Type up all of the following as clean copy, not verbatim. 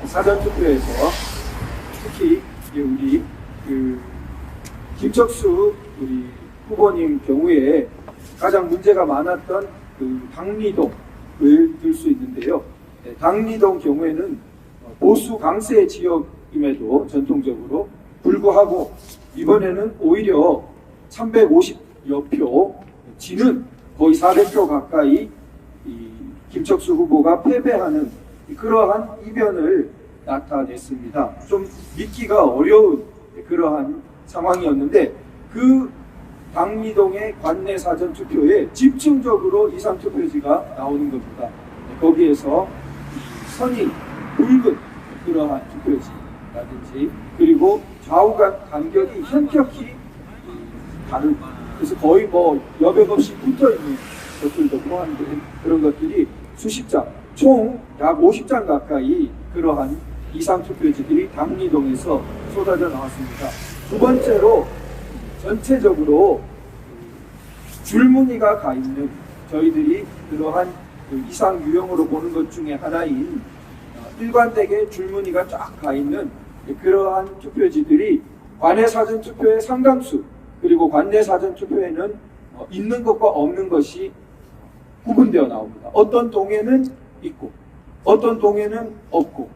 사전투표에서 특히 우리 김척수 우리 후보님 경우에 가장 문제가 많았던 당리동을 들 수 있는데요. 당리동 경우에는 보수 강세 지역임에도 전통적으로 불구하고 이번에는 오히려 350여 표 지는 거의 400표 가까이 김척수 후보가 패배하는 그러한 이변을 나타냈습니다. 좀 믿기가 어려운 그러한 상황이었는데 그 당리동의 관내 사전투표에 집중적으로 이상투표지가 나오는 겁니다. 거기에서 선이 굵은 그러한 투표지라든지 그리고 좌우간 간격이 현격히 다른 그래서 거의 여백 없이 붙어있는 것들도 포함된 그런 것들이 수십 장, 총 약 50장 가까이 그러한 이상투표지들이 당리동에서 쏟아져 나왔습니다. 두 번째로 전체적으로 줄무늬가 가 있는 저희들이 그러한 이상 유형으로 보는 것 중에 하나인 일관되게 줄무늬가 쫙 가 있는 그러한 투표지들이 관내 사전투표의 상당수 그리고 관내 사전투표에는 있는 것과 없는 것이 구분되어 나옵니다. 어떤 동에는 있고 어떤 동에는 없고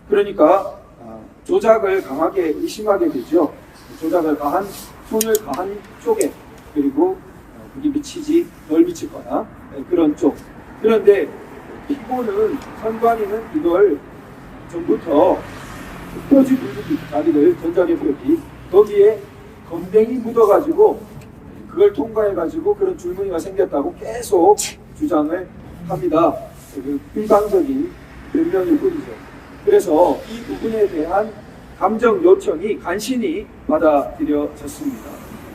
그러니까 조작을 강하게 의심하게 되죠. 조작을 가한 손을 가한 쪽에 그리고 그게 미치지 덜 미칠 거나 그런 쪽. 그런데 피고는 선관위는 이걸 전부터 표지 굵기 자리를 전자계 표지 거기에 검댕이 묻어가지고 그걸 통과해가지고 그런 줄무늬가 생겼다고 계속 주장을 합니다. 일방적인 변명일 뿐이죠. 그래서 이 부분에 대한 감정 요청이 간신히 받아들여졌습니다.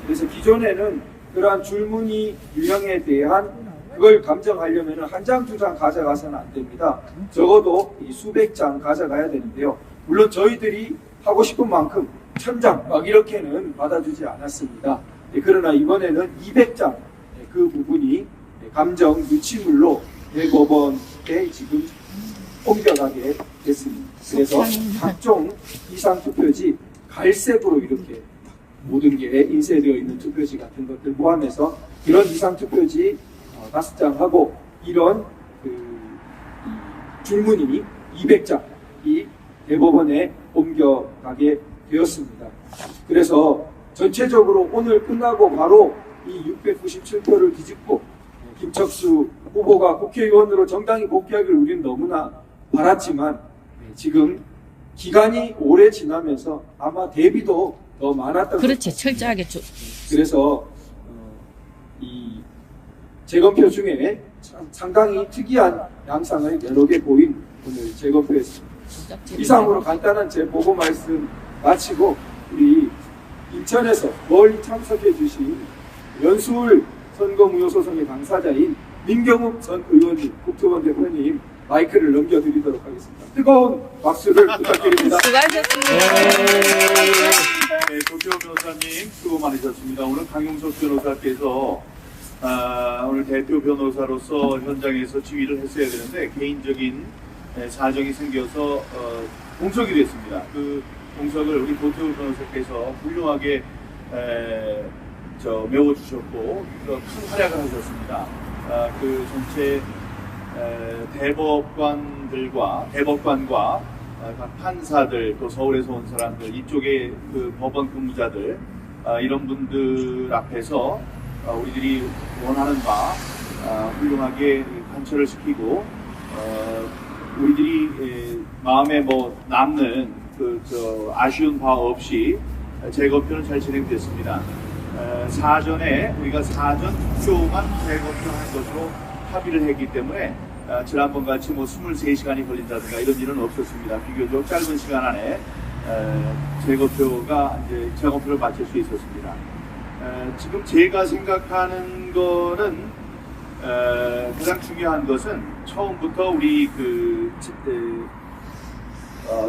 그래서 기존에는 그러한 줄무늬 유형에 대한 그걸 감정하려면 한 장, 두 장 가져가서는 안 됩니다. 적어도 수백 장 가져가야 되는데요. 물론 저희들이 하고 싶은 만큼 1000장 막 이렇게는 받아주지 않았습니다. 그러나 이번에는 200장 그 부분이 감정 유치물로 대법원에 지금 옮겨가게 됐습니다. 그래서 각종 이상투표지 갈색으로 이렇게 모든 게 인쇄되어 있는 투표지 같은 것들 포함해서 이런 이상투표지 5장하고 이런 줄무늬 200장이 대법원에 옮겨가게 되었습니다. 그래서 전체적으로 오늘 끝나고 바로 이 697표를 뒤집고 김척수 후보가 국회의원으로 정당히 복귀하기를 우리는 너무나 바랐지만 지금 기간이 오래 지나면서 아마 대비도 더 많았던 그렇지 철저하게 그래서 이 재검표 중에 상당히 특이한 양상을 여러 개 보인 오늘 재검표였습니다. 이상으로 간단한 제 보고 말씀 마치고 우리 인천에서 멀리 참석해 주신 연수울 선거무효소송의 당사자인 민경욱 전 의원님, 국토원 대표님 마이크를 넘겨드리도록 하겠습니다. 뜨거운 박수를 부탁드립니다. 수고하셨습니다. 네, 조태호 변호사님 수고 많으셨습니다. 오늘 강용석 변호사께서 오늘 대표 변호사로서 현장에서 지휘를 했어야 되는데 개인적인 사정이 생겨서 공석이 됐습니다. 그 공석을 우리 조태호 변호사께서 훌륭하게 메워주셨고 큰 활약을 하셨습니다. 그 전체 대법관과 각 판사들, 또 서울에서 온 사람들, 이쪽에 그 법원 근무자들 이런 분들 앞에서 우리들이 원하는 바 훌륭하게 관철을 시키고 우리들이 마음에 남는 아쉬운 바 없이 재검표는 잘 진행됐습니다. 사전에 우리가 사전 투표만 재검표한 것으로 합의를 했기 때문에 지난번 같이 23시간이 걸린다든가 이런 일은 없었습니다. 비교적 짧은 시간 안에 재검표를 마칠 수 있었습니다. 지금 제가 생각하는 거는 가장 중요한 것은 처음부터 우리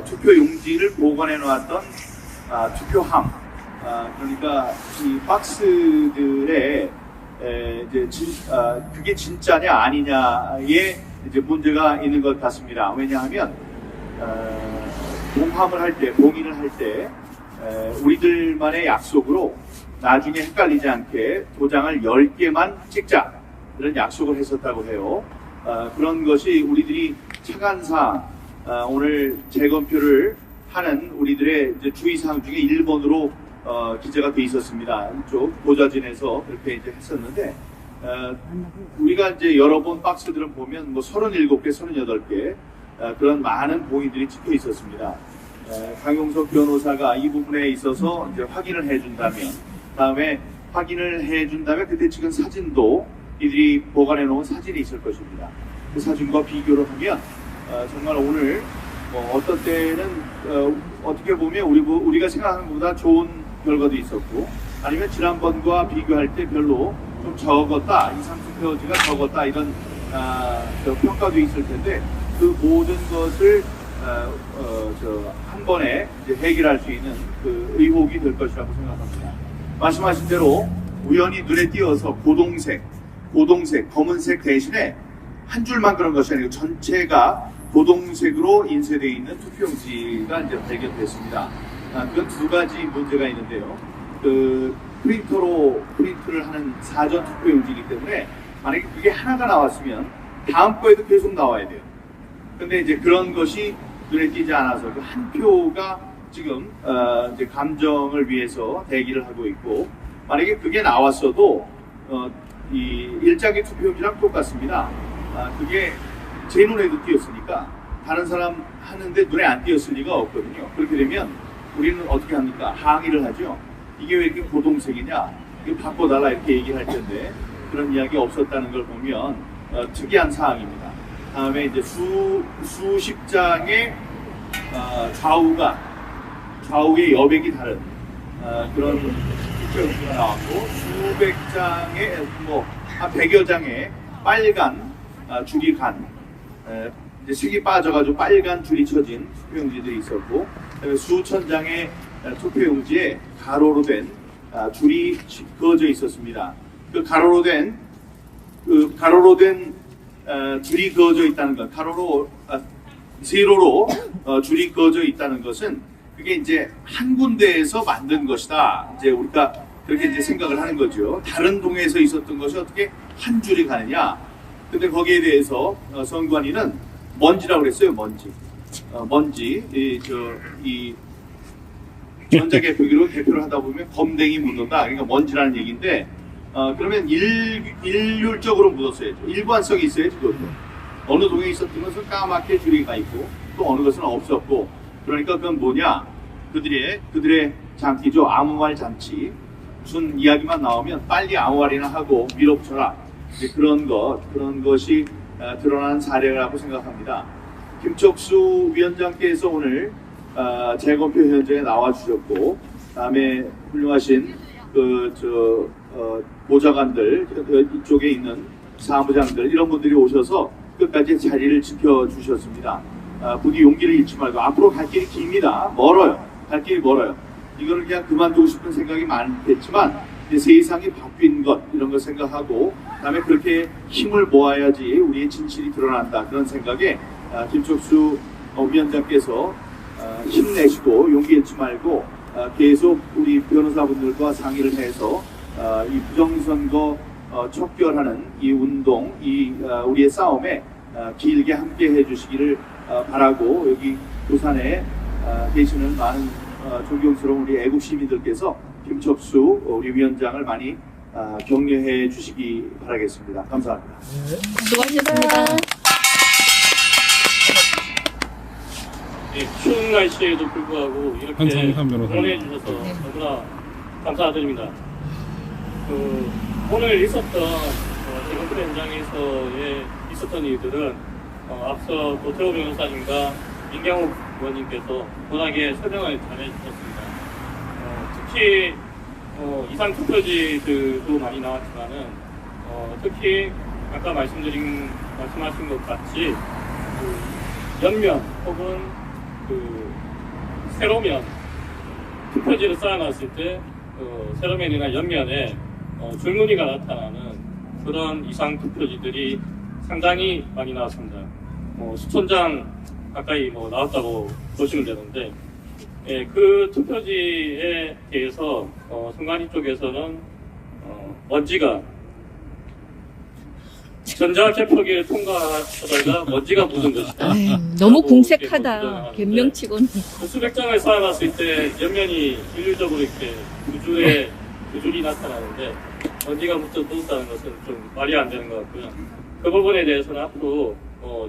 투표 용지를 보관해 놓았던 투표함, 그러니까 이 박스들에 그게 진짜냐 아니냐에 이제 문제가 있는 것 같습니다. 왜냐하면 봉함을 할 때, 봉인을 할 때 우리들만의 약속으로 나중에 헷갈리지 않게 도장을 10개만 찍자 이런 약속을 했었다고 해요. 그런 것이 우리들이 차관상 오늘 재검표를 하는 우리들의 이제 주의사항 중에 1번으로 기재가 돼 있었습니다. 이쪽 보좌진에서 그렇게 이제 했었는데 우리가 이제 여러 번 박스들을 보면 뭐 37개, 38개 그런 많은 봉인들이 찍혀 있었습니다. 강용석 변호사가 이 부분에 있어서 이제 확인을 해준다면, 다음에 확인을 해준다면 그때 찍은 사진도 이들이 보관해 놓은 사진이 있을 것입니다. 그 사진과 비교를 하면 정말 오늘 어떤 때는 어떻게 보면 우리가 생각하는 것보다 좋은 결과도 있었고, 아니면 지난번과 비교할 때 별로 좀 적었다, 이상투표지가 적었다 이런 평가도 있을 텐데 그 모든 것을 한 번에 이제 해결할 수 있는 그 의혹이 될 것이라고 생각합니다. 말씀하신 대로 우연히 눈에 띄어서 고동색, 검은색 대신에 한 줄만 그런 것이 아니고 전체가 고동색으로 인쇄되어 있는 투표용지가 이제 발견됐습니다. 그건 두 가지 문제가 있는데요. 그 프린트를 하는 사전 투표용지이기 때문에 만약에 그게 하나가 나왔으면 다음 거에도 계속 나와야 돼요. 근데 이제 그런 것이 눈에 띄지 않아서 그 한 표가 지금 이제 감정을 위해서 대기를 하고 있고, 만약에 그게 나왔어도 이 일장기 투표용지랑 똑같습니다. 그게 제 눈에도 띄었으니까 다른 사람 하는데 눈에 안 띄었을 리가 없거든요. 그렇게 되면 우리는 어떻게 합니까? 항의를 하죠. 이게 왜 이렇게 고동색이냐? 이거 바꿔달라 이렇게 얘기할 텐데 그런 이야기 없었다는 걸 보면 특이한 사항입니다. 다음에 이제 수십 장의 좌우의 여백이 다른 그런 투표용지가 나왔고, 수백 장의 한 100여 장의 빨간 줄이 이제 색이 빠져가지고 빨간 줄이 쳐진 투표용지들이 있었고, 수천 장의 투표용지에 가로로 된 줄이 그어져 있었습니다. 그 가로로 된 줄이 그어져 있다는 것, 세로로 줄이 그어져 있다는 것은 그게 이제 한 군데에서 만든 것이다. 이제 우리가 그렇게 이제 생각을 하는 거죠. 다른 동에서 있었던 것이 어떻게 한 줄이 가느냐? 근데 거기에 대해서 선관위는 먼지라고 그랬어요. 먼지. 이 전자개표기로 개표를 하다 보면 검댕이 묻는다. 그러니까 먼지라는 얘기인데, 그러면 일률적으로 묻었어야죠. 일관성이 있어야지 그것도. 어느 동에 있었던 것은 까맣게 줄이 가 있고, 또 어느 것은 없었고, 그러니까 그건 뭐냐? 그들의 장기죠. 아무 말 잔치. 무슨 이야기만 나오면 빨리 아무 말이나 하고 밀어붙여라. 그런 것이 드러난 사례라고 생각합니다. 김척수 위원장께서 오늘 재검표 현장에 나와 주셨고, 다음에 훌륭하신 보좌관들, 이쪽에 있는 사무장들, 이런 분들이 오셔서 끝까지 자리를 지켜주셨습니다. 부디 용기를 잃지 말고, 앞으로 갈 길이 깁니다. 갈 길이 멀어요. 이거를 그냥 그만두고 싶은 생각이 많겠지만, 세상이 바뀐 것, 이런 걸 생각하고, 그다음에 그렇게 힘을 모아야지 우리의 진실이 드러난다. 그런 생각에 김척수 위원장께서 힘내시고 용기 잃지 말고 계속 우리 변호사분들과 상의를 해서 이 부정선거 척결하는 이 운동, 우리의 싸움에 길게 함께 해주시기를 바라고, 여기 부산에 계시는 많은 존경스러운 우리 애국 시민들께서 김척수 우리 위원장을 많이 격려해 주시기 바라겠습니다. 감사합니다. 수고하셨습니다. 추운 날씨에도 불구하고 이렇게 응원해 주셔서 너무나 감사드립니다. 오늘 있었던 재검표 현장에서 있었던 일들은 앞서 도태호 변호사님과 민경욱 의원님께서 워낙에 설명을 잘 해주셨습니다. 특히 이상 투표지들도 많이 나왔지만은 특히 아까 말씀하신 것 같이 옆면 혹은 세로면 투표지를 쌓아놨을 때 세로면이나 옆면에 줄무늬가 나타나는 그런 이상 투표지들이 상당히 많이 나왔습니다. 수천 장 가까이 나왔다고 보시면 되는데, 예, 그 투표지에 대해서 선관위 쪽에서는 먼지가 전자개표기를 통과하다가 먼지가 묻은 것이다. 너무 라고 궁색하다. 이렇게 주장하는데 변명치고는. 수백 장을 쌓아놨을 때 옆면이 일률적으로 이렇게 두 줄이 나타나는데 먼지가 묻었다는 것은 좀 말이 안 되는 것 같고요. 그 부분에 대해서는 앞으로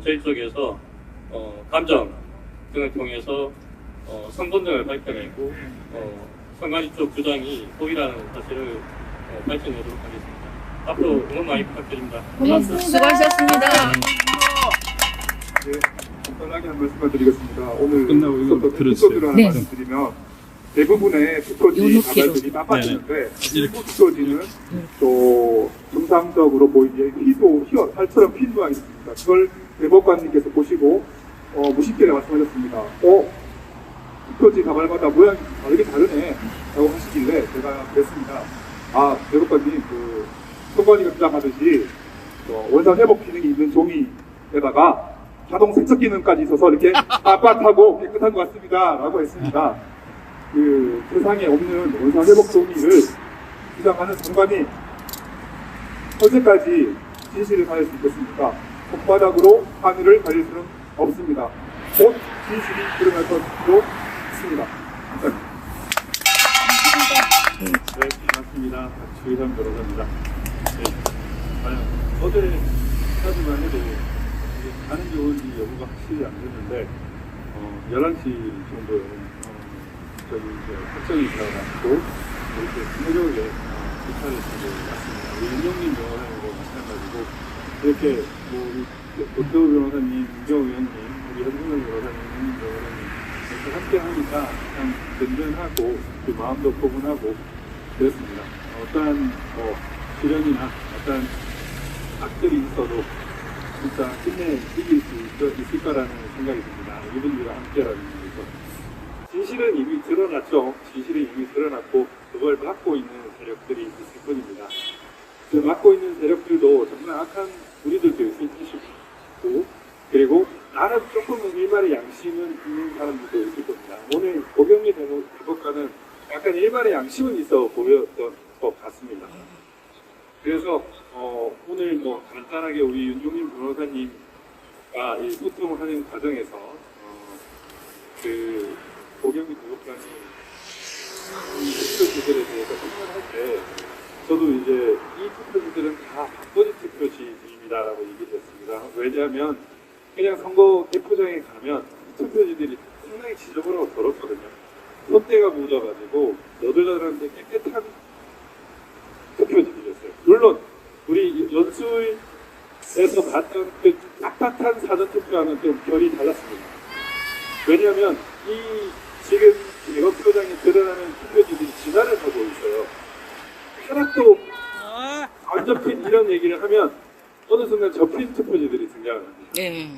저희 쪽에서 감정 등을 통해서 성분 등을 밝혀내고 선관위 쪽 주장이 호의라는 사실을 밝혀내도록 하겠습니다. 앞으로 응원 많이 부탁드립니다. 수고하셨습니다. 네, 간단하게 한 말씀만 드리겠습니다. 오늘 끝나고 이거 있었던 들어주세요. 투표지를 하나 네. 말씀드리면 대부분의 투표지 요렇게로. 가발들이 빠지는데 일부 투표지는 또 정상적으로 보이기에 살처럼 핀 모양이 있습니다. 그걸 대법관님께서 보시고 무심결에 말씀하셨습니다. 투표지 가발마다 모양이 다르게 다르네 라고 하시길래 제가 그랬습니다. 대법관님 선관위가 주장하듯이 원상 회복 기능이 있는 종이에다가 자동 세척 기능까지 있어서 이렇게 빳빳하고 깨끗한 것 같습니다 라고 했습니다. 세상에 없는 원상 회복 종이를 주장하는 선관위 언제까지 진실을 가릴 수 있겠습니까? 손바닥으로 하늘을 가릴 수는 없습니다. 곧 진실이 드러날 것으로 있습니다. 감사합니다. 네, 반갑습니다. 주의삼 변호사입니다. 네, 과연 어제까지만 해도 가는 좋은지 여부가 확실히 안 됐는데 11시 정도에 확정이 되어가지고 이렇게 새벽에 기차를 타고 왔습니다. 우리 윤영민 변호사님과 마찬가지고 이렇게 오태우 변호사님, 윤경 의원님, 우리 현승현 변호사님, 윤민 변호사님 이렇게 함께 하니까 참 든든하고 그 마음도 포근하고 그랬습니다. 어떠한 시련이나 어떠한 악들이 있어도 진짜 힘내 이길 수 있을 거라는 생각이 듭니다. 이분들과 함께라는 거죠. 진실은 이미 드러났죠. 진실은 이미 드러났고 그걸 막고 있는 세력들이 있을 뿐입니다. 그 막고 있는 세력들도 정말 악한 우리들도 있을 것이고 그리고 나는 조금은 일말의 양심은 있는 사람들도 있을 겁니다. 오늘 고경미 대법관은 약간 일말의 양심은 있어 보였던 것 같습니다. 그래서 오늘 간단하게 우리 윤종민 변호사님과 이 소통을 하는 과정에서 고경미 대법관이 이 투표지들에 대해서 설명할 때 저도 이제 이 투표지들은 다 박거리 투표지입니다라고 얘기를 했습니다. 왜냐하면 그냥 선거 개표장에 가면 투표지들이 상당히 지저분하고 더럽거든요. 촛대가 묻어가지고 너덜너덜한데 깨끗한 투표지들이었어요. 물론 우리 연수에서 봤던 그 빳빳한 사전투표와는 좀 결이 달랐습니다. 왜냐하면 이 지금 개표장에 드러나는 투표지들이 진화를 하고 있어요. 하나도 안 접힌 이런 얘기를 하면 어느 순간 접힌 투표지들이 등장합니다. 네.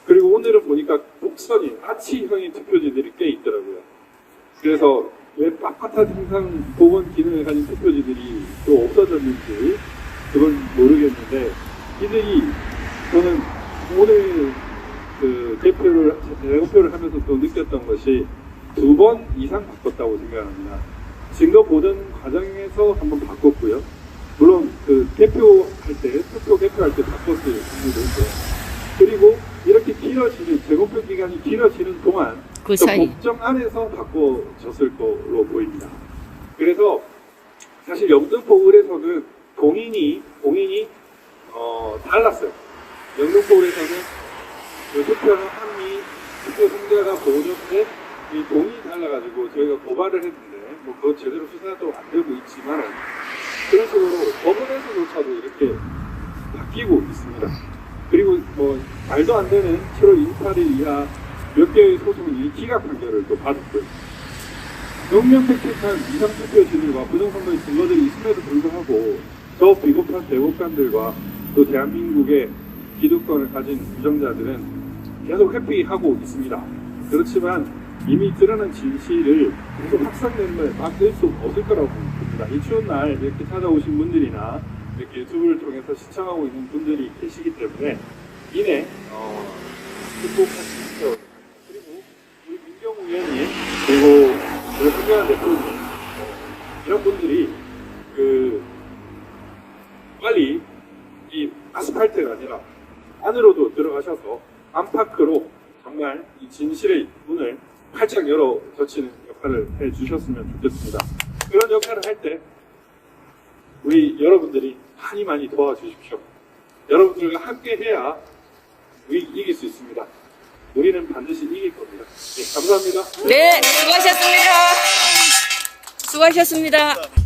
그리고 오늘은 보니까 곡선이 아치형의 투표지들이 꽤 있더라고요. 그래서 왜 빳빳한 생산 보건 기능을 가진 투표지들이 또 없어졌는지 그건 모르겠는데 이들이 저는 오늘 대표를 하면서 또 느꼈던 것이 2번 이상 바꿨다고 생각합니다. 증거 보전 과정에서 한번 바꿨고요. 물론 투표 개표할 때 바꿨을 분들도 있고요. 그리고 이렇게 재검표 기간이 길어지는 동안 그 사이. 법정 안에서 바꿔졌을 거로 보입니다. 그래서 사실 영등포 을에서는 공인이 달랐어요. 영등포 을에서는 투표는 한미 투표 승자가 보존돼 이 동이 달라가지고 저희가 고발을 했는데 그거 제대로 수사도 안 되고 있지만 그런 식으로 법원에서조차도 이렇게 바뀌고 있습니다. 그리고 말도 안 되는 7월 28일 이하 몇 개의 소송이 기각 판결을 또 받았고요. 명명백백한 이상투표지들과 부정선거의 증거들이 있음에도 불구하고 저 비겁한 대법관들과 또 대한민국의 기득권을 가진 부정자들은 계속 회피하고 있습니다. 그렇지만 이미 드러난 진실을 계속 확산되는 걸 막을 수 없을 거라고 봅니다. 이 추운 날 이렇게 찾아오신 분들이나 이렇게 유튜브를 통해서 시청하고 있는 분들이 계시기 때문에 이내 극복할 수 있죠. 그리고 우리 대표님, 이런 분들이 빨리 이 아스팔트가 아니라 안으로도 들어가셔서 안팎으로 정말 이 진실의 문을 활짝 열어 젖히는 역할을 해 주셨으면 좋겠습니다. 그런 역할을 할 때 우리 여러분들이 많이 도와주십시오. 여러분들과 함께 해야 이길 수 있습니다. 우리는 반드시 이길 겁니다. 네, 감사합니다. 네, 수고하셨습니다. 수고하셨습니다.